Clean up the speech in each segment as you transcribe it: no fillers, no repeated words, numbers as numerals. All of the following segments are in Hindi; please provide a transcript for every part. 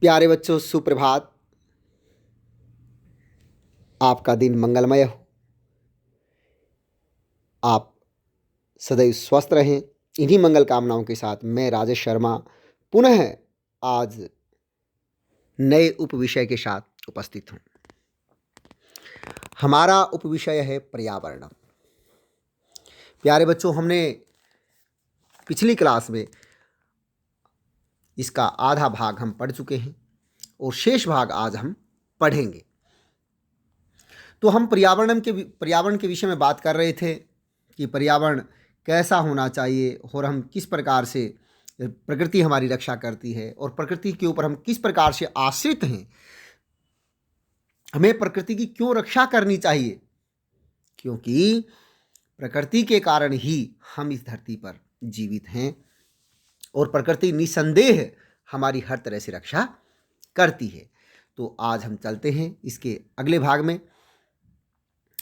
प्यारे बच्चों, सुप्रभात। आपका दिन मंगलमय हो। आप सदैव स्वस्थ रहें। इन्हीं मंगल कामनाओं के साथ मैं राजेश शर्मा पुनः आज नए उपविषय के साथ उपस्थित हूँ। हमारा उपविषय है पर्यावरण। प्यारे बच्चों, हमने पिछली क्लास में इसका आधा भाग हम पढ़ चुके हैं और शेष भाग आज हम पढ़ेंगे। तो हम पर्यावरण के विषय में बात कर रहे थे कि पर्यावरण कैसा होना चाहिए और हम किस प्रकार से प्रकृति हमारी रक्षा करती है और प्रकृति के ऊपर हम किस प्रकार से आश्रित हैं। हमें प्रकृति की क्यों रक्षा करनी चाहिए, क्योंकि प्रकृति के कारण ही हम इस धरती पर जीवित हैं और प्रकृति निसंदेह हमारी हर तरह से रक्षा करती है। तो आज हम चलते हैं इसके अगले भाग में।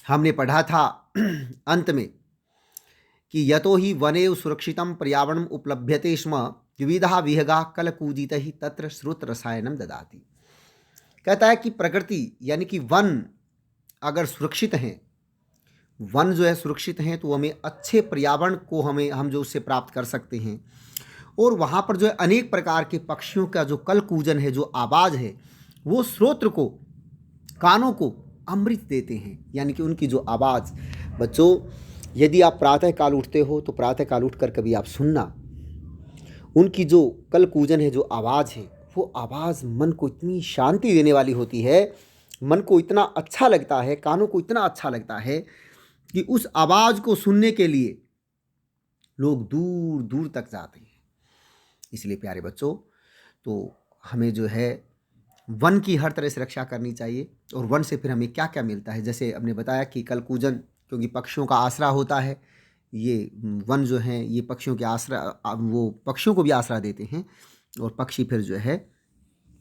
हमने पढ़ा था अंत में कि यतो ही वने सुरक्षितम पर्यावरणम उपलभ्यते स्म विविधा विहगा कलकूजित ही तत्र श्रुत रसायनम ददाति। कहता है कि प्रकृति यानी कि वन अगर सुरक्षित हैं, वन जो है सुरक्षित हैं, तो हमें अच्छे पर्यावरण को हम जो उससे प्राप्त कर सकते हैं। और वहाँ पर जो है अनेक प्रकार के पक्षियों का जो कलकूजन है, जो आवाज़ है, वो श्रोत्र को, कानों को अमृत देते हैं। यानी कि उनकी जो आवाज़, बच्चों यदि आप प्रातः काल उठते हो तो प्रातः काल उठकर कभी आप सुनना, उनकी जो कलकूजन है, जो आवाज़ है, वो आवाज़ मन को इतनी शांति देने वाली होती है, मन को इतना अच्छा लगता है, कानों को इतना अच्छा लगता है कि उस आवाज़ को सुनने के लिए लोग दूर दूर तक जाते हैं। इसलिए प्यारे बच्चों, तो हमें जो है वन की हर तरह से रक्षा करनी चाहिए। और वन से फिर हमें क्या क्या मिलता है, जैसे हमने बताया कि कलकूजन, क्योंकि पक्षियों का आसरा होता है, ये वन जो हैं ये पक्षियों के आसरा, वो पक्षियों को भी आसरा देते हैं और पक्षी फिर जो है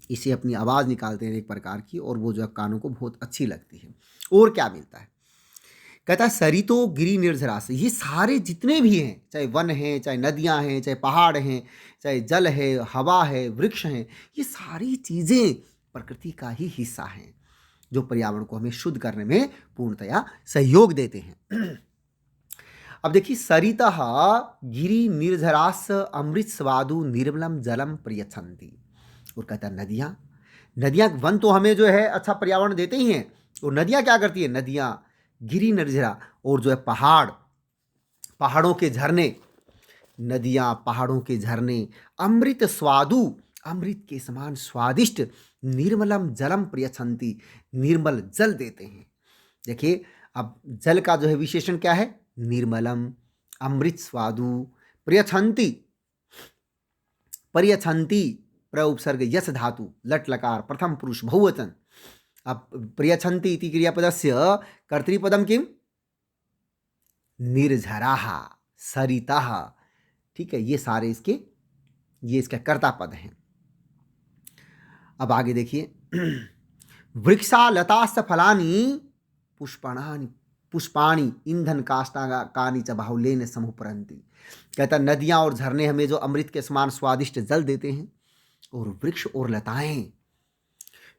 इसे अपनी आवाज़ निकालते हैं एक प्रकार की, और वो जो है कानों को बहुत अच्छी लगती है। और क्या मिलता है, कहता है सरितो गिरी निर्झरा से, ये सारे जितने भी हैं, चाहे वन हैं, चाहे नदियां हैं, चाहे पहाड़ हैं, चाहे जल है, हवा है, वृक्ष हैं, ये सारी चीज़ें प्रकृति का ही हिस्सा हैं जो पर्यावरण को हमें शुद्ध करने में पूर्णतया सहयोग देते हैं। अब देखिए, सरितः गिरी निर्झरास अमृत स्वादु निर्मलम जलम प्रियछन्ति। और कहता है नदियाँ, नदियाँ, वन तो हमें जो है अच्छा पर्यावरण देते ही हैं, और नदियाँ क्या करती है, नदियाँ, गिरी निर्झरा, और जो है पहाड़, पहाड़ों के झरने, नदियाँ, पहाड़ों के झरने, अमृत स्वादु, अमृत के समान स्वादिष्ट, निर्मलम जलम प्रियछन्ति, निर्मल जल देते हैं। देखिए, अब जल का जो है विशेषण क्या है, निर्मलम, अमृत स्वादु, प्रियछन्ति, परियछन्ति, प्रउपसर्ग यस धातु, लट लकार, प्रथम पुरुष बहुवचन। अब प्रियछन्ति इति क्रियापदस्य कर्तृपदम किम, निर्झराः, सरिताः। ठीक है, ये सारे ये इसका कर्ता पद हैं। अब आगे देखिए, वृक्षा लताश्च फलानि पुष्पाणि ईंधन काष्ठानि च बाहुल्येन समुपरन्ति। कहता नदियाँ और झरने हमें जो अमृत के समान स्वादिष्ट जल देते हैं, और वृक्ष और लताएं,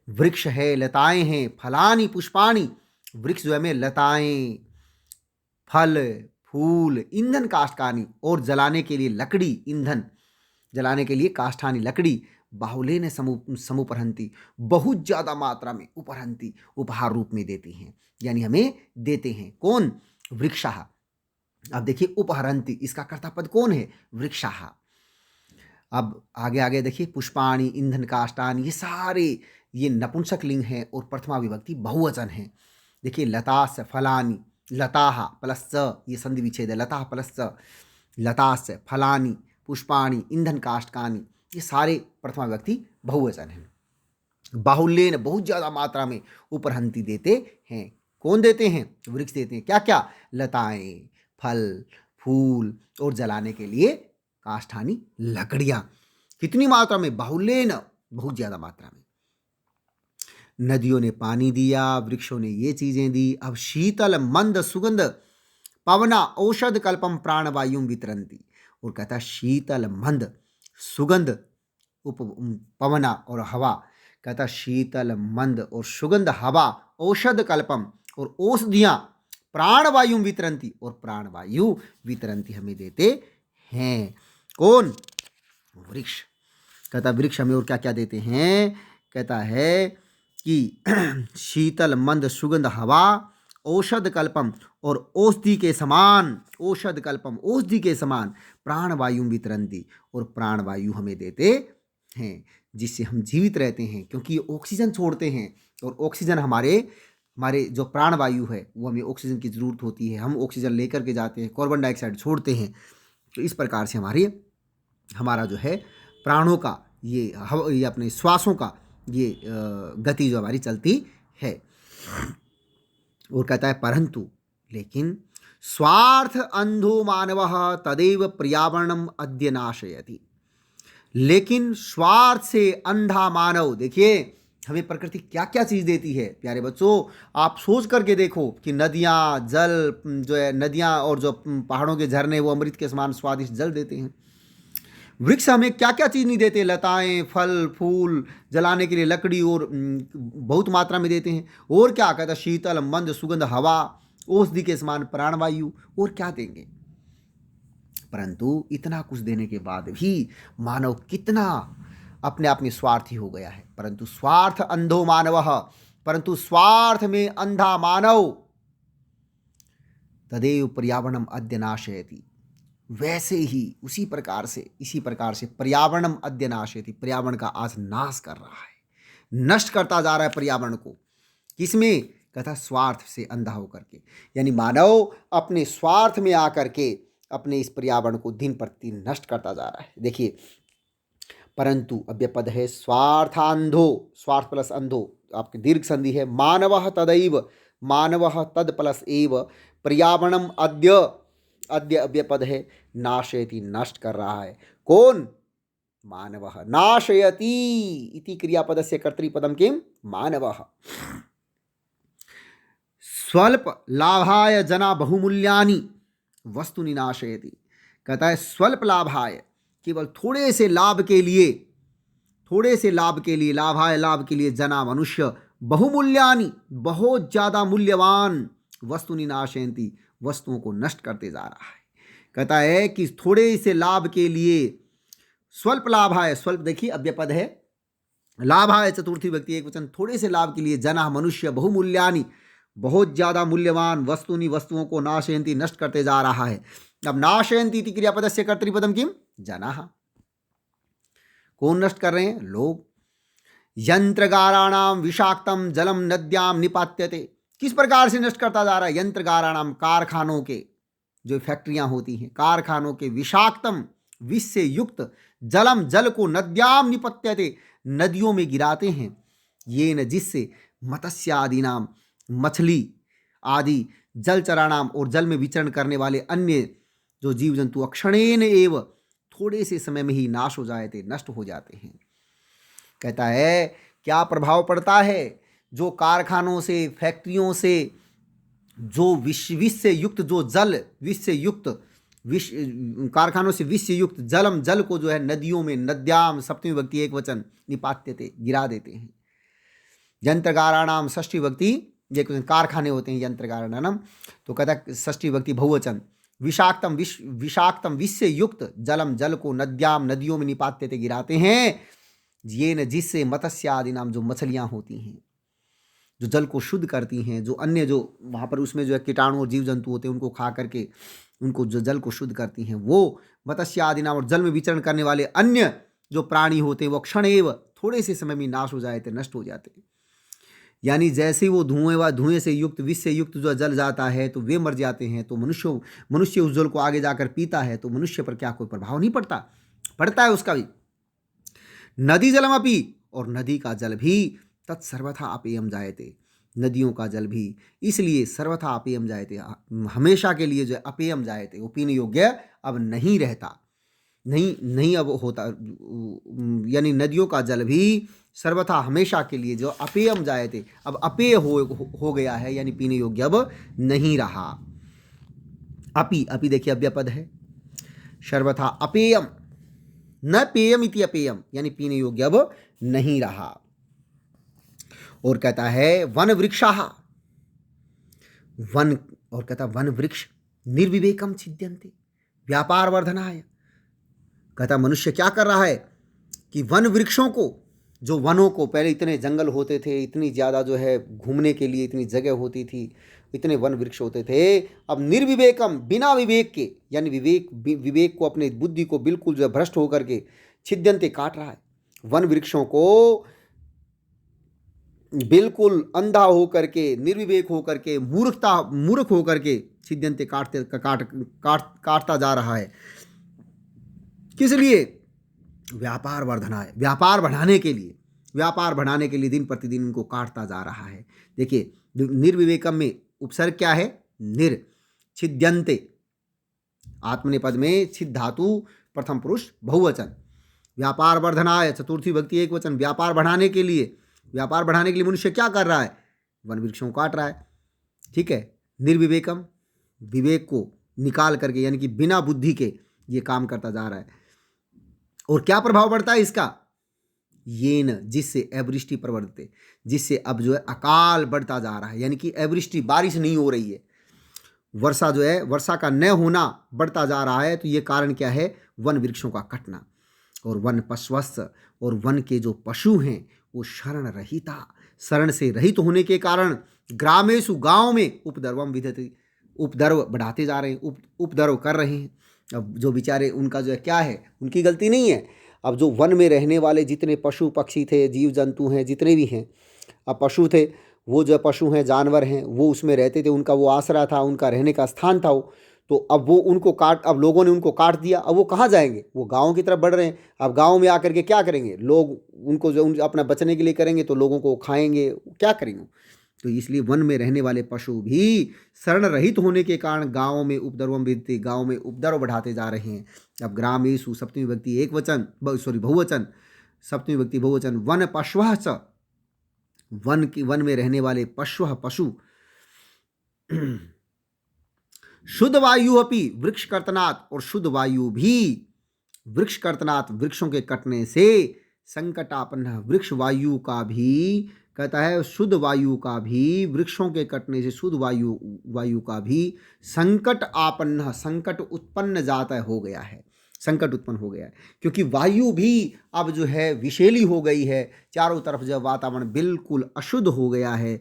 वृक्ष है, लताएं हैं, फलानि पुष्पाणि, वृक्ष जो हमें लताएं, फल, फूल, ईंधन काष्ठानि, और जलाने के लिए लकड़ी, ईंधन जलाने के लिए काष्ठानि, लकड़ी, बाहुल्येन समुपरन्ति, बहुत ज़्यादा मात्रा में, उपरन्ति, उपहार रूप में देती हैं, यानी हमें देते हैं। कौन, वृक्षाः। अब देखिए, उपहरन्ति, इसका कर्ता पद कौन है, वृक्षाः। अब आगे आगे देखिए, पुष्पाणि, ईंधन काष्ठानि, ये सारे ये नपुंसक लिंग हैं और प्रथमा विभक्ति बहुवचन है। देखिए, लतास् फलानि, लताः प्लस ये संधि विच्छेद है, लताः प्लस लतास् फलानि पुष्पाणि ईंधन काष्ठानि, ये सारे प्रथमा विभक्ति बहुवचन हैं। बाहुल्येन, बहुत ज़्यादा मात्रा में, उपरहंती देते हैं। कौन देते हैं, वृक्ष देते हैं। क्या क्या, लताएं, फल, फूल, और जलाने के लिए काष्ठानी, लकड़ियाँ। कितनी मात्रा में, बाहुल्येन, बहुत ज़्यादा मात्रा में। नदियों ने पानी दिया, वृक्षों ने ये चीज़ें दी। अब शीतल मंद सुगंध पवना औषध कल्पम प्राणवायुम वितरंती। और कहता शीतल मंद सुगंध पवना और हवा, कहता शीतल मंद और सुगंध हवा, औषध कल्पम और औषधियाँ, प्राणवायु वितरंती और प्राणवायु वितरंती हमें देते हैं। कौन? वृक्ष। कहता वृक्ष हमें और क्या क्या देते हैं? कहता है कि शीतल मंद सुगंध हवा, औषध कल्पम और औषधि के समान, औषध कल्पम औषधि के समान, प्राणवायु वितरंती और प्राणवायु हमें देते हैं, जिससे हम जीवित रहते हैं, क्योंकि ये ऑक्सीजन छोड़ते हैं और ऑक्सीजन हमारे जो प्राणवायु है वो हमें ऑक्सीजन की ज़रूरत होती है, हम ऑक्सीजन लेकर के जाते हैं, कार्बन डाइऑक्साइड छोड़ते हैं। तो इस प्रकार से हमारा जो है प्राणों का ये अपने श्वासों का ये गति जो हमारी चलती है। और कहता है परंतु लेकिन स्वार्थ अंधो मानवः तदेव पर्यावरणम अद्य नाशयति। लेकिन स्वार्थ से अंधा मानव, देखिए हमें प्रकृति क्या क्या चीज़ देती है प्यारे बच्चों। आप सोच करके देखो कि नदियाँ, जल जो है, नदियाँ और जो पहाड़ों के झरने वो अमृत के समान स्वादिष्ट जल देते हैं। वृक्ष हमें क्या क्या चीज़ नहीं देते, लताएं, फल फूल, जलाने के लिए लकड़ी और बहुत मात्रा में देते हैं। और क्या कहता, शीतल मंद सुगंध हवा, औषधि के समान प्राणवायु, और क्या देंगे। परंतु इतना कुछ देने के बाद भी मानव कितना अपने आप में स्वार्थी हो गया है। परंतु स्वार्थ अंधो मानवः, परंतु स्वार्थ में अंधा मानव, तदेव पर्यावरणम अद्य नाशयति, वैसे ही इसी प्रकार से पर्यावरणम अद्य नाशयति, पर्यावरण का आज नाश कर रहा है, नष्ट करता जा रहा है पर्यावरण को। किसमें? कहता स्वार्थ से अंधा होकर के, यानी मानव अपने स्वार्थ में आकर के अपने इस पर्यावरण को दिन प्रतिदिन नष्ट करता जा रहा है। देखिए परंतु अव्यपद है स्वार्थांधो, स्वार्थ प्लस अंधो, आपकी दीर्घ संधि है, मानवः तदैव, मानवः तद प्लस एव, पर्यावरणम अद्य, अद्य अव्यपद है, नाशयति नष्ट कर रहा है। कौन? मानवः। नाशयति इति क्रियापदस्य कर्तृपदम किम? मानवः। स्वल्प लाभाय जना बहुमूल्यानि वस्तुनि नाशयति, कहता है स्वल्प लाभाय, केवल थोड़े से लाभ के लिए, लाभाय लाभ के लिए, जना मनुष्य, बहुमूल्यानि बहुत ज़्यादा मूल्यवान, वस्तुनि नाशयन्ति वस्तुओं को नष्ट करते जा रहा है। कहता है कि थोड़े से लाभ के लिए, स्वल्प लाभाय, स्वल्प देखिए अव्यपद है, लाभाय चतुर्थी व्यक्ति एक वचन, थोड़े से लाभ के लिए, जना मनुष्य, बहुमूल्यानि बहुत ज़्यादा मूल्यवान, वस्तुनि वस्तुओं को नाशयन्ति नष्ट करते जा रहा है। अब नाशयन्ति इति क्रियापदस्य कर्तृपदम किम? जनाः। कौन नष्ट कर रहे हैं? लोग। यंत्रगाराणाम विषाक्तम जलम नद्याम निपात्यते, किस प्रकार से नष्ट करता जा रहा है? यंत्रगाराणाम, कारखानों के जो फैक्ट्रियां होती हैं, कारखानों के, विषाक्तम विष से युक्त, जलम जल को, नद्याम निपत्यते नदियों में गिराते हैं, ये न जिससे मत्स्य आदि नाम, मछली आदि, जलचराणाम और जल में विचरण करने वाले अन्य जो जीव जंतु, अक्षणेन एव, थोड़े से समय में ही नाश हो जाते, नष्ट हो जाते हैं। कहता है क्या प्रभाव पड़ता है? जो कारखानों से, फैक्ट्रियों से जो विष से युक्त जो जल, विष से युक्त विष, कारखानों से विष से युक्त जलम जल को जो है नदियों में, नद्याम सप्तमी विभक्ति एक वचन, निपात्यते गिरा देते हैं। यंत्रगाराणाम षष्ठी विभक्ति एक वचन, कारखाने होते हैं यंत्रगाराणाम, तो कहता षष्ठी विभक्ति बहुवचन, विषाक्तम विष से युक्त जलम जल को, नद्याम नदियों में, निपात्यते गिराते हैं, ये न जिससे मत्स्य आदि नाम जो मछलियाँ होती हैं, जो जल को शुद्ध करती हैं, जो अन्य जो वहाँ पर उसमें जो है कीटाणु और जीव जंतु होते हैं उनको खा करके उनको जो जल को शुद्ध करती हैं, वो मत्स्य आदि नाम और जल में विचरण करने वाले अन्य जो प्राणी होते हैं वो क्षणेव, थोड़े से समय में नाश हो जाते, नष्ट हो जाते। यानी जैसे वो धुएं से युक्त, विष से युक्त जो जल जाता है तो वे मर जाते हैं, तो मनुष्य उस जल को आगे जाकर पीता है तो मनुष्य पर क्या कोई प्रभाव नहीं पड़ता? पड़ता है उसका भी। नदी जलमपि, और नदी का जल भी, तत्सर्वथा अपेयम जायते, नदियों का जल भी इसलिए सर्वथा अपेयम जायते, हमेशा के लिए जो अपेयम जायते, वो पीने योग्य अब नहीं रहता, नहीं अब होता, यानी नदियों का जल भी सर्वथा हमेशा के लिए जो अपेयम जायते, अब अपेय हो गया है, यानी पीने योग्य अब नहीं रहा। अपि देखिए अव्यपद है, सर्वथा अपेयम न पेयम इति अपेयम, यानी पीने योग्य अब नहीं रहा। और कहता है वन वृक्षाः, वन, और कहता वन वृक्ष निर्विवेकम छिद्यन्ते व्यापार वर्धनाय। कहता मनुष्य क्या कर रहा है कि वन वृक्षों को, जो वनों को, पहले इतने जंगल होते थे, इतनी ज़्यादा जो है घूमने के लिए इतनी जगह होती थी, इतने वन वृक्ष होते थे, अब निर्विवेकम, बिना विवेक के, यानी विवेक को, अपने बुद्धि को बिल्कुल जो भ्रष्ट होकर के छिद्यन्ते काट रहा है। वन वृक्षों को बिल्कुल अंधा होकर के, निर्विवेक होकर के, मूर्ख होकर के छिद्यन्ते काटता जा रहा है। किस लिए? व्यापार वर्धनाय, व्यापार बढ़ाने के लिए, व्यापार बढ़ाने के लिए दिन प्रतिदिन उनको काटता जा रहा है। देखिए निर्विवेकम में उपसर्ग क्या है? निर, छिद्यन्ते आत्मनेपद में छिद धातु प्रथम पुरुष बहुवचन, व्यापार वर्धनाय चतुर्थी विभक्ति एक वचन। व्यापार बढ़ाने के लिए, व्यापार बढ़ाने के लिए मनुष्य क्या कर रहा है? वन वृक्षों को काट रहा है। ठीक है, निर्विवेकम, विवेक को निकाल करके, यानी कि बिना बुद्धि के ये काम करता जा रहा है। और क्या प्रभाव पड़ता है इसका? येन, जिससे अवृष्टि प्रवर्तते, जिससे अब जो है अकाल बढ़ता जा रहा है, यानी कि अवृष्टि, बारिश नहीं हो रही है, वर्षा जो है, वर्षा का न होना बढ़ता जा रहा है। तो ये कारण क्या है? वन वृक्षों का कटना। और वन पशुवस्, और वन के जो पशु हैं वो शरण रहिता, शरण से रहित होने के कारण ग्रामेषु, गांव में उपद्रवम विधते, उपद्रव बढ़ाते जा रहे हैं, उपद्रव कर रहे हैं। अब जो बेचारे, उनका जो है क्या है, उनकी गलती नहीं है। अब जो वन में रहने वाले जितने पशु पक्षी थे, जीव जंतु हैं, जितने भी हैं, अब पशु थे, वो जो पशु हैं, जानवर हैं, वो उसमें रहते थे, उनका वो आसरा था, उनका रहने का स्थान था वो। तो अब वो उनको अब लोगों ने उनको काट दिया। अब वो कहाँ जाएंगे? वो गाँव की तरफ बढ़ रहे हैं। अब गाँव में आकर के क्या करेंगे लोग? उनको जो अपना बचने के लिए करेंगे तो लोगों को खाएंगे, क्या करेंगे? तो इसलिए वन में रहने वाले पशु भी शरण रहित होने के कारण गाँव में उपद्रवम विधते, गाँव में उपद्रव बढ़ाते जा रहे हैं। अब ग्रामेषु सप्तमी विभक्ति एक वचन, बहुवचन, सप्तमी विभक्ति बहुवचन, वन पशवः च, वन में रहने वाले पशु शुद्ध वायु अपि वृक्ष कर्तनात्, और शुद्ध वायु भी वृक्ष कर्तनात्, वृक्षों के कटने से संकटापन्न, वृक्ष वायु का भी, कहता है शुद्ध वायु का भी, वृक्षों के कटने से शुद्ध वायु का भी संकट आपन्न, संकट उत्पन्न जाता हो गया है, संकट उत्पन्न हो गया है। क्योंकि वायु भी अब जो है विषैली हो गई है, चारों तरफ जो वातावरण बिल्कुल अशुद्ध हो गया है।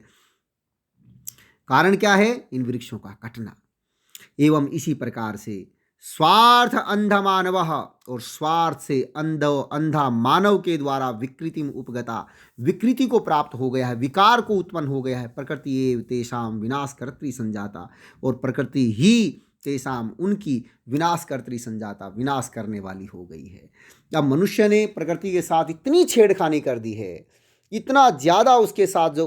कारण क्या है? इन वृक्षों का कटना। एवं इसी प्रकार से स्वार्थ अंध मानव, और स्वार्थ से अंधा मानव के द्वारा विकृति उपगता, विकृति को प्राप्त हो गया है, विकार को उत्पन्न हो गया है। प्रकृति एव तेषाम विनाशकर्त्री संजाता, और प्रकृति ही तेषाम, उनकी विनाशकर्त्री संजाता, विनाश करने वाली हो गई है। अब मनुष्य ने प्रकृति के साथ इतनी छेड़खानी कर दी है, इतना ज़्यादा उसके साथ जो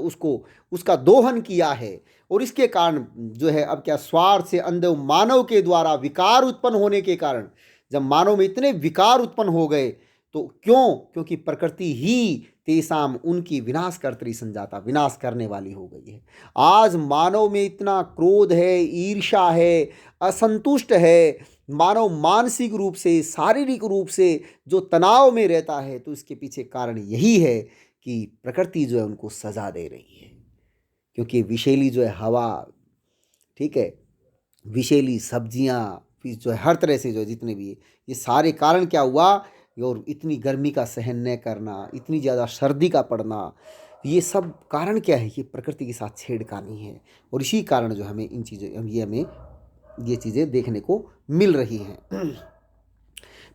उसका दोहन किया है, और इसके कारण जो है अब क्या, स्वार्थ से अंध मानव के द्वारा विकार उत्पन्न होने के कारण, जब मानव में इतने विकार उत्पन्न हो गए तो क्यों? क्योंकि प्रकृति ही तेषाम, उनकी विनाशकर्त्री संजाता, विनाश करने वाली हो गई है। आज मानव में इतना क्रोध है, ईर्ष्या है, असंतुष्ट है, मानव मानसिक रूप से, शारीरिक रूप से जो तनाव में रहता है, तो इसके पीछे कारण यही है कि प्रकृति जो है उनको सजा दे रही है। क्योंकि विषैली जो है हवा, ठीक है, विषैली सब्जियां, फिर जो है हर तरह से जो है जितने भी, ये सारे कारण क्या हुआ? और इतनी गर्मी का सहन न करना, इतनी ज़्यादा सर्दी का पड़ना, ये सब कारण क्या है? ये प्रकृति के साथ छेड़खानी है। और इसी कारण जो हमें इन चीज़ों, हमें ये चीज़ें देखने को मिल रही हैं।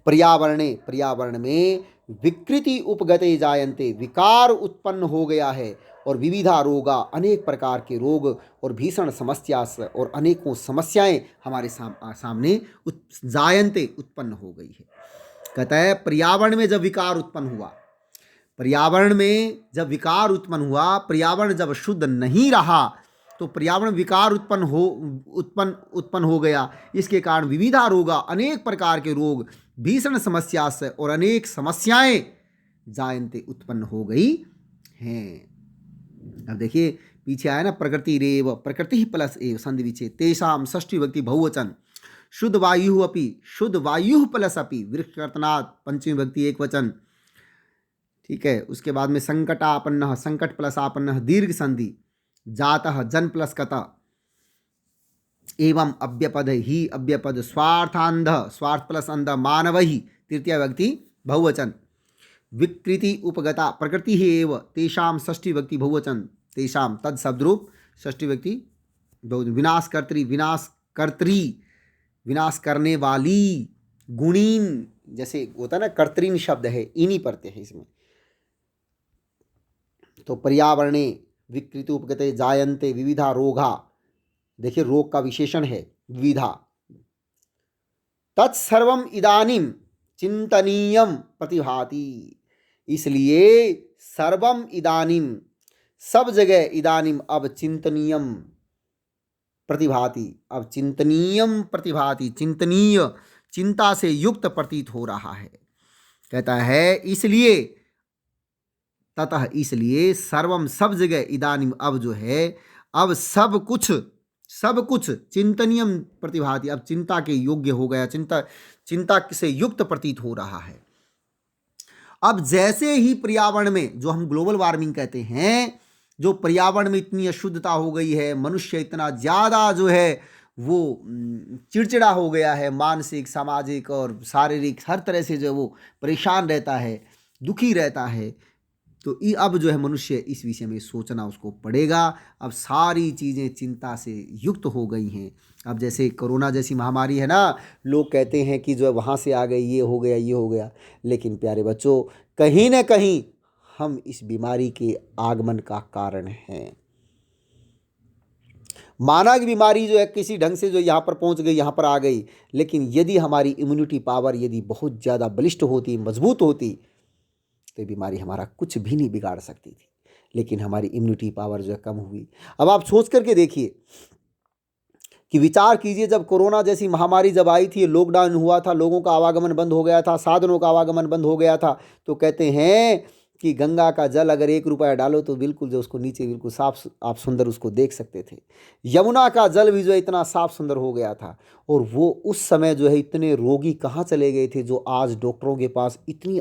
पर्यावरण में विकृति उपगते जायन्ते, विकार उत्पन्न हो गया है, और विविधा रोगा, अनेक प्रकार के रोग और भीषण समस्या, और अनेकों समस्याएं हमारे सामने जायन्ते, उत्पन्न हो गई है। कहता है पर्यावरण में जब विकार उत्पन्न हुआ, पर्यावरण में जब विकार उत्पन्न हुआ, पर्यावरण जब शुद्ध नहीं रहा तो पर्यावरण विकार उत्पन्न हो गया। इसके कारण विविधा रोगा, अनेक प्रकार के रोग, भीषण समस्या से, और अनेक समस्याएं जायन्ते, उत्पन्न हो गई हैं। अब देखिए पीछे आया ना, प्रकृति रेव, प्रकृति प्लस एव संधि विच्छेद, तेषाम षष्ठी विभक्ति बहुवचन, शुद्ध वायु अपि, शुद्ध वायु प्लस अपि, वृक्ष कर्तनात् पंचमी विभक्ति एक वचन, ठीक है। उसके बाद में संकटापन्न, संकट प्लस आपन्न, दीर्घ संधि, जातः जन प्लस कत, एवं अव्यपद ही अव्यपद, स्वार्थांध, स्वार्थ प्लस अंध, मानव ही तृतीय व्यक्ति बहुवचन, विकृति उपगता, प्रकृति ही एव, तेषाम षष्ठी व्यक्ति बहुवचन, तेषाम तद शब्द रूप षष्ठी व्यक्ति बहुवचन, विनाशकर्त्री, विनाशकर्त्री, विनाश करने वाली, गुणीन, जैसे होता है ना कर्तरीन शब्द है, इन्हीं पढ़ते हैं इसमें। तो पर्यावरणे विकृति उपगते जायन्ते विविधा रोगा, देखिए रोग का विशेषण है विविधा, तत्सर्वम इदानीम चिंतनीयम प्रतिभाति, इसलिए सर्वम इदानीम, सब जगह, इदानीम अब, चिंतनीयम प्रतिभाति, अब चिंतनीयम प्रतिभाति, चिंतनीय, चिंता से युक्त प्रतीत हो रहा है। कहता है इसलिए, ततः इसलिए, सर्वम सब जगह, इदानीम अब जो है, अब सब कुछ, सब कुछ, चिंतनीयम प्रतिभाति, अब चिंता के योग्य हो गया, चिंता से युक्त प्रतीत हो रहा है। अब जैसे ही पर्यावरण में, जो हम ग्लोबल वार्मिंग कहते हैं, जो पर्यावरण में इतनी अशुद्धता हो गई है, मनुष्य इतना ज़्यादा जो है वो चिड़चिड़ा हो गया है, मानसिक, सामाजिक और शारीरिक हर तरह से जो है वो परेशान रहता है, दुखी रहता है, तो अब जो है मनुष्य इस विषय में सोचना उसको पड़ेगा। अब सारी चीज़ें चिंता से युक्त हो गई हैं। अब जैसे कोरोना जैसी महामारी है ना, लोग कहते हैं कि जो है वहाँ से आ गई, ये हो गया, ये हो गया, लेकिन प्यारे बच्चों, कहीं ना कहीं हम इस बीमारी के आगमन का कारण हैं। माना कि बीमारी जो है किसी ढंग से जो यहाँ पर पहुँच गई, यहाँ पर आ गई, लेकिन यदि हमारी इम्यूनिटी पावर यदि बहुत ज़्यादा बलिष्ठ होती, मजबूत होती, तो बीमारी हमारा कुछ भी नहीं बिगाड़ सकती थी। लेकिन हमारी इम्यूनिटी पावर जो है कम हुई। अब आप सोच करके देखिए कि विचार कीजिए, जब कोरोना जैसी महामारी जब आई थी, लॉकडाउन हुआ था, लोगों का आवागमन बंद हो गया था, साधनों का आवागमन बंद हो गया था, तो कहते हैं कि गंगा का जल अगर 1 रुपया डालो तो बिल्कुल जो उसको नीचे बिल्कुल साफ, आप सुंदर उसको देख सकते थे। यमुना का जल भी जो है इतना साफ सुंदर हो गया था। और वो उस समय जो है इतने रोगी कहाँ चले गए थे, जो आज डॉक्टरों के पास इतनी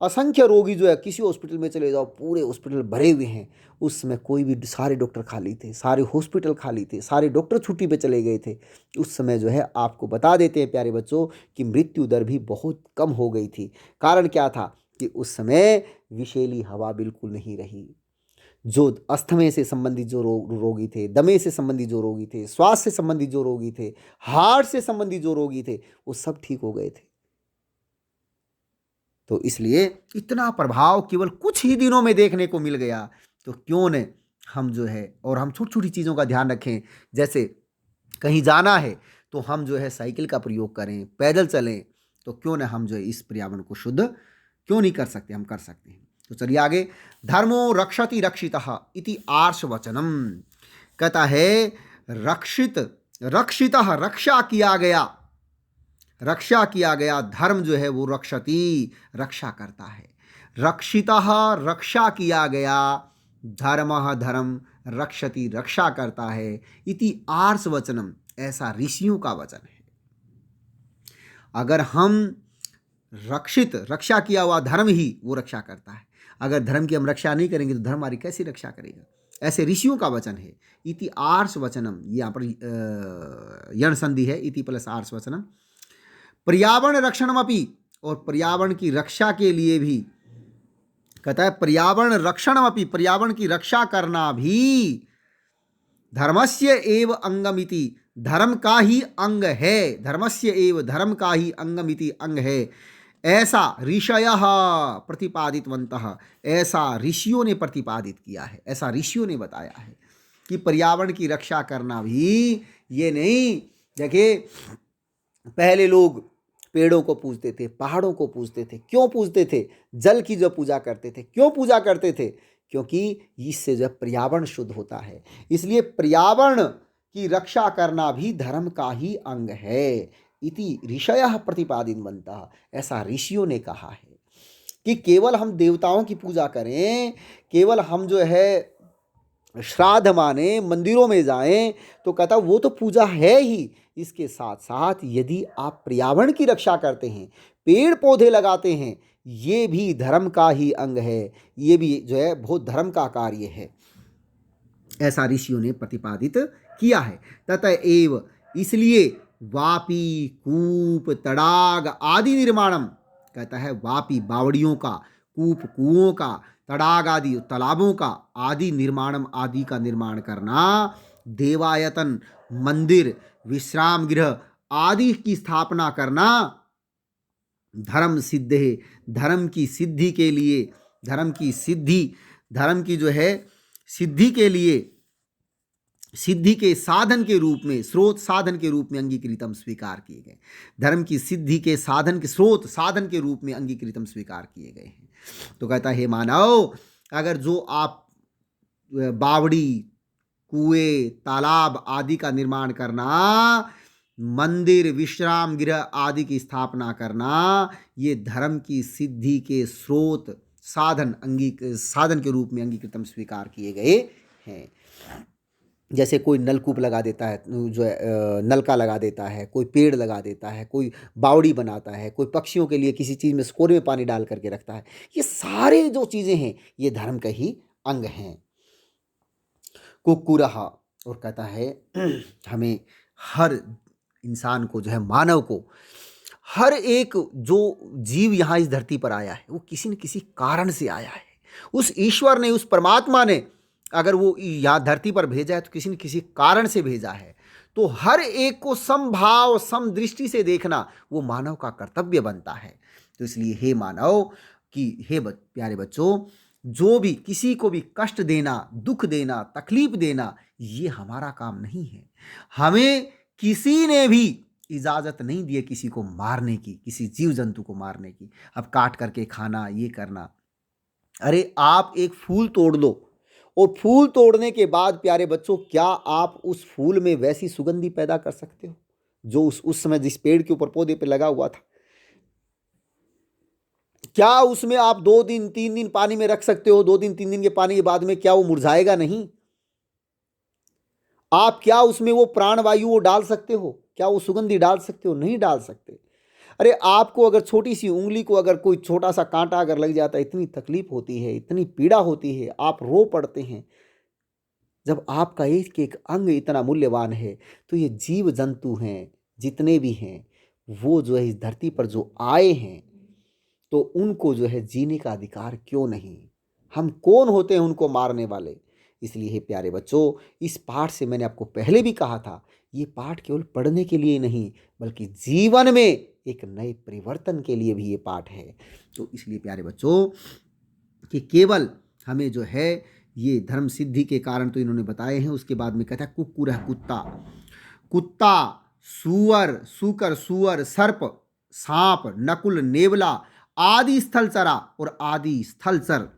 असंख्य रोगी जो है, किसी हॉस्पिटल में चले जाओ पूरे हॉस्पिटल भरे हुए हैं। उस समय कोई भी, सारे डॉक्टर खाली थे, सारे हॉस्पिटल खाली थे, सारे डॉक्टर छुट्टी पे चले गए थे। उस समय जो है आपको बता देते हैं प्यारे बच्चों कि मृत्यु दर भी बहुत कम हो गई थी। कारण क्या था कि उस समय विषैली हवा बिल्कुल नहीं रही। जो अस्थमे से संबंधित जो रोगी थे, दमे से संबंधित जो रोगी थे, श्वास से संबंधित जो रोगी थे, हार्ट से संबंधित जो रोगी थे, वो सब ठीक हो गए थे। तो इसलिए इतना प्रभाव केवल कुछ ही दिनों में देखने को मिल गया। तो क्यों न हम जो है, और हम छोटी छोटी चीज़ों का ध्यान रखें, जैसे कहीं जाना है तो हम जो है साइकिल का प्रयोग करें, पैदल चलें, तो क्यों न हम जो है इस पर्यावरण को शुद्ध क्यों नहीं कर सकते, हम कर सकते हैं। तो चलिए आगे, धर्मो रक्षति रक्षितः इति आर्ष वचनम, कहता है रक्षित, रक्षितः, रक्षा किया गया, रक्षा किया गया, धर्म जो है वो रक्षति, रक्षा करता है, रक्षितः, रक्षा किया गया, धर्मः, धर्म, रक्षति, रक्षा करता है, इति आर्ष वचनम, ऐसा ऋषियों का वचन है। अगर हम रक्षित, रक्षा किया हुआ धर्म ही वो रक्षा करता है, अगर धर्म की हम रक्षा नहीं करेंगे तो धर्म हमारी कैसी रक्षा करेगा, ऐसे ऋषियों का वचन है। इति आर्ष वचनम, यहाँ पर यण संधि है, इति प्लस आर्ष वचनम, पर्यावरण रक्षणमपि, और पर्यावरण की रक्षा के लिए भी, कहता है पर्यावरण रक्षणमपि, पर्यावरण की रक्षा करना भी, धर्मस्य एव अंगमिति, धर्म का ही अंग है, धर्मस्य एव, धर्म का ही अंगमिति, अंग है, ऐसा ऋषयः प्रतिपादितवन्तः, ऐसा ऋषियों ने प्रतिपादित किया है, ऐसा ऋषियों ने बताया है कि पर्यावरण की रक्षा करना भी, ये नहीं, देखिए पहले लोग पेड़ों को पूजते थे, पहाड़ों को पूजते थे, क्यों पूजते थे, जल की जो पूजा करते थे, क्यों पूजा करते थे, क्योंकि इससे जो पर्यावरण शुद्ध होता है। इसलिए पर्यावरण की रक्षा करना भी धर्म का ही अंग है। इति ऋषयः प्रतिपादितवन्तः, ऐसा ऋषियों ने कहा है कि केवल हम देवताओं की पूजा करें, केवल हम जो है श्राद्ध माने मंदिरों में जाएं, तो कहता वो तो पूजा है ही, इसके साथ साथ यदि आप पर्यावरण की रक्षा करते हैं, पेड़ पौधे लगाते हैं, ये भी धर्म का ही अंग है, ये भी जो है बहुत धर्म का कार्य है, ऐसा ऋषियों ने प्रतिपादित किया है। ततः एव, इसलिए वापी, कूप, तड़ाग आदि निर्माणम, कहता है वापी बावड़ियों का, कूप कुओं का, तड़ाग आदि तालाबों का, आदि निर्माणम आदि का निर्माण करना, देवायतन मंदिर, विश्राम गृह आदि की स्थापना करना धर्म सिद्ध है। धर्म की सिद्धि के लिए, धर्म की सिद्धि, धर्म की जो है सिद्धि के लिए, सिद्धि के साधन के रूप में, स्रोत साधन के रूप में अंगीकृतम स्वीकार किए गए। धर्म की सिद्धि के साधन के स्रोत साधन के रूप में अंगीकृतम स्वीकार किए गए हैं। तो कहता है, हे मानव, अगर जो आप बावड़ी, कुएं, तालाब आदि का निर्माण करना, मंदिर, विश्राम गृह आदि की स्थापना करना, ये धर्म की सिद्धि के स्रोत साधन के रूप में अंगीकृतम स्वीकार किए गए हैं। जैसे कोई नलकूप लगा देता है, जो है नलका लगा देता है, कोई पेड़ लगा देता है, कोई बावड़ी बनाता है, कोई पक्षियों के लिए किसी चीज़ में स्कोर में पानी डाल करके रखता है, ये सारे जो चीज़ें हैं ये धर्म का ही अंग हैं। कुक्कुरहा, और कहता है हमें, हर इंसान को जो है, मानव को, हर एक जो जीव यहाँ इस धरती पर आया है वो किसी न किसी कारण से आया है। उस ईश्वर ने, उस परमात्मा ने अगर वो यहाँ धरती पर भेजा है तो किसी न किसी कारण से भेजा है। तो हर एक को समभाव समदृष्टि से देखना वो मानव का कर्तव्य बनता है। तो इसलिए हे मानव कि हे प्यारे बच्चों, जो भी किसी को भी कष्ट देना, दुख देना, तकलीफ देना, ये हमारा काम नहीं है। हमें किसी ने भी इजाज़त नहीं दी है किसी को मारने की, किसी जीव जंतु को मारने की। अब काट करके खाना, ये करना, अरे आप एक फूल तोड़ लो, और फूल तोड़ने के बाद प्यारे बच्चों, क्या आप उस फूल में वैसी सुगंधी पैदा कर सकते हो जो उस समय जिस पेड़ के ऊपर पौधे पे लगा हुआ था? क्या उसमें आप 2 दिन 3 दिन पानी में रख सकते हो? 2 दिन 3 दिन के पानी के बाद में क्या वो मुरझाएगा नहीं? आप क्या उसमें वो प्राणवायु वो डाल सकते हो? क्या वो सुगंधी डाल सकते हो? नहीं डाल सकते। अरे आपको अगर छोटी सी उंगली को अगर कोई छोटा सा कांटा अगर लग जाता है, इतनी तकलीफ होती है, इतनी पीड़ा होती है, आप रो पड़ते हैं। जब आपका एक एक अंग इतना मूल्यवान है, तो ये जीव जंतु हैं जितने भी हैं, वो जो है इस धरती पर जो आए हैं, तो उनको जो है जीने का अधिकार क्यों नहीं? हम कौन होते हैं उनको मारने वाले? इसलिए हे प्यारे बच्चों, इस पाठ से मैंने आपको पहले भी कहा था, ये पाठ केवल पढ़ने के लिए नहीं, बल्कि जीवन में एक नए परिवर्तन के लिए भी ये पाठ है। तो इसलिए प्यारे बच्चों कि केवल हमें जो है ये धर्म सिद्धि के कारण तो इन्होंने बताए हैं, उसके बाद में कहता है कुक्कुर, कुत्ता, कुत्ता, सूअर, सूकर, सूअर, सर्प, सांप, नकुल, नेवला आदि स्थलचरा और आदि स्थलचर,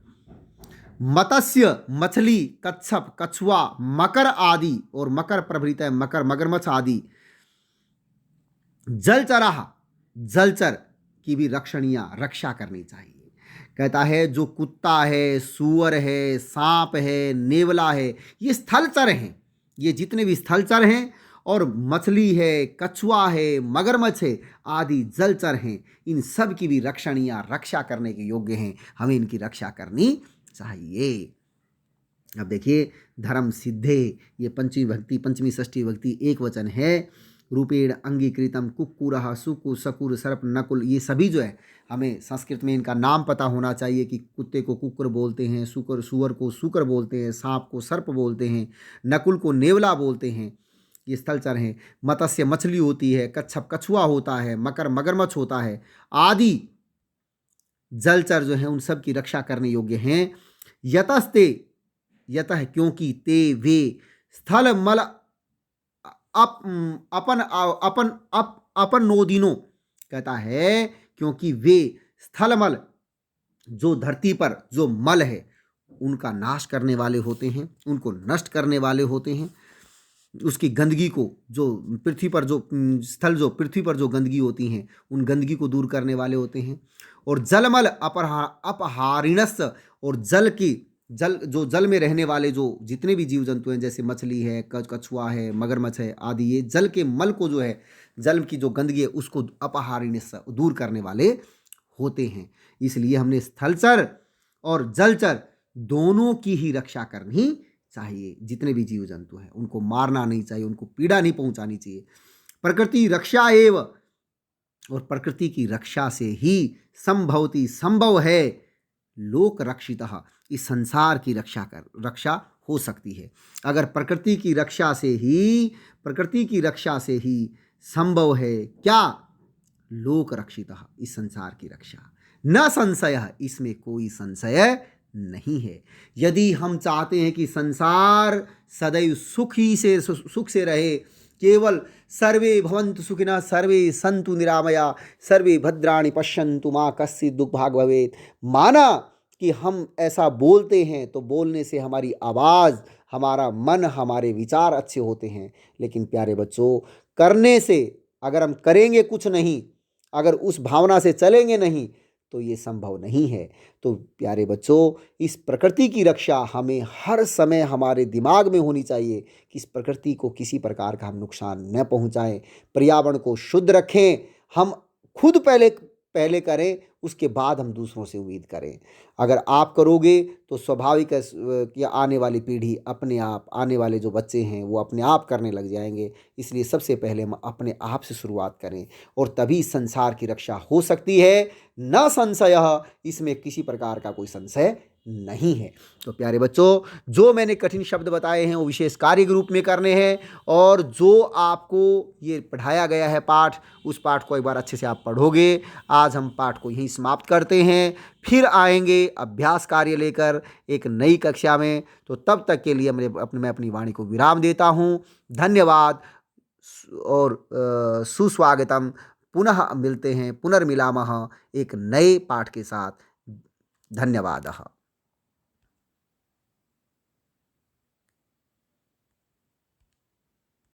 मत्स्य मछली, कच्छप, कछुआ, मकर आदि, और मकर प्रभृत है मकर, मगरमच्छ आदि, जलचराह, जलचर की भी रक्षा करनी चाहिए। कहता है जो कुत्ता है, सूअर है, सांप है, नेवला है, ये स्थलचर हैं। ये जितने भी स्थलचर हैं, और मछली है, कछुआ है, मगरमच्छ है आदि जलचर हैं, इन सब की भी रक्षा करने के योग्य हैं। हमें इनकी रक्षा करनी चाहिए। अब देखिए, धर्म सिद्धे, ये पंचमी भक्ति, पंचमी षष्ठी भक्ति एक वचन है। रूपेण अंगीकृतम कुक्कुरः, सुकु, सकुर, सर्प, नकुल, ये सभी जो है हमें संस्कृत में इनका नाम पता होना चाहिए कि कुत्ते को कुक्कुर बोलते हैं, सूअर को सूकर बोलते हैं, सांप को सर्प बोलते हैं, नकुल को नेवला बोलते हैं, ये स्थलचर हैं। मत्स्य मछली होती है, कच्छप कछुआ होता है, मकर मगरमच्छ होता है आदि जलचर जो हैं उन सब की रक्षा करने योग्य हैं। यतस्ते, यतः क्योंकि, ते वे, स्थल मल अपन नोदिनो, कहता है क्योंकि वे स्थलमल, जो धरती पर जो मल है उनका नाश करने वाले होते हैं, उनको नष्ट करने वाले होते हैं। उसकी गंदगी को, जो पृथ्वी पर जो पृथ्वी पर जो गंदगी होती हैं उन गंदगी को दूर करने वाले होते हैं। और जलमल अपहारिणस, और जल की जल में रहने वाले जो जितने भी जीव जंतु हैं, जैसे मछली है, कछुआ है, मगरमच्छ है आदि, ये जल के मल को जो है, जल की जो गंदगी है उसको अपहारिणी दूर करने वाले होते हैं। इसलिए हमने स्थलचर और जलचर दोनों की ही रक्षा करनी चाहिए। जितने भी जीव जंतु हैं उनको मारना नहीं चाहिए, उनको पीड़ा नहीं पहुंचानी चाहिए। प्रकृति रक्षा एव, और प्रकृति की रक्षा से ही संभव है लोक रक्षितः, इस संसार की रक्षा हो सकती है। अगर प्रकृति की रक्षा से ही संभव है क्या? लोक रक्षितः, इस संसार की रक्षा। न संशय, इसमें कोई संशय नहीं है। यदि हम चाहते हैं कि संसार सदैव सुख से रहे, केवल सर्वे भवन्तु सुखिनः, सर्वे सन्तु निरामया, सर्वे भद्राणि पश्यन्तु मा कश्चित् दुःखभाग् भवेत्, माना कि हम ऐसा बोलते हैं तो बोलने से हमारी आवाज़, हमारा मन, हमारे विचार अच्छे होते हैं, लेकिन प्यारे बच्चों, करने से, अगर हम करेंगे कुछ नहीं, अगर उस भावना से चलेंगे नहीं, तो ये संभव नहीं है। तो प्यारे बच्चों, इस प्रकृति की रक्षा हमें हर समय हमारे दिमाग में होनी चाहिए कि इस प्रकृति को किसी प्रकार का हम नुकसान न पहुंचाएं, पर्यावरण को शुद्ध रखें। हम खुद पहले करें, उसके बाद हम दूसरों से उम्मीद करें। अगर आप करोगे तो स्वाभाविक है कि आने वाली पीढ़ी अपने आप, आने वाले जो बच्चे हैं वो अपने आप करने लग जाएंगे। इसलिए सबसे पहले हम अपने आप से शुरुआत करें और तभी संसार की रक्षा हो सकती है। न संशय, इसमें किसी प्रकार का कोई संशय नहीं है। तो प्यारे बच्चों, जो मैंने कठिन शब्द बताए हैं वो विशेष कार्य के रूप में करने हैं, और जो आपको ये पढ़ाया गया है पाठ, उस पाठ को एक बार अच्छे से आप पढ़ोगे। आज हम पाठ को यहीं समाप्त करते हैं, फिर आएंगे अभ्यास कार्य लेकर एक नई कक्षा में। तो तब तक के लिए मैं अपनी वाणी को विराम देता हूँ। धन्यवाद और सुस्वागतम। पुनः मिलते हैं, पुनर्मिलामः एक नए पाठ के साथ। धन्यवाद।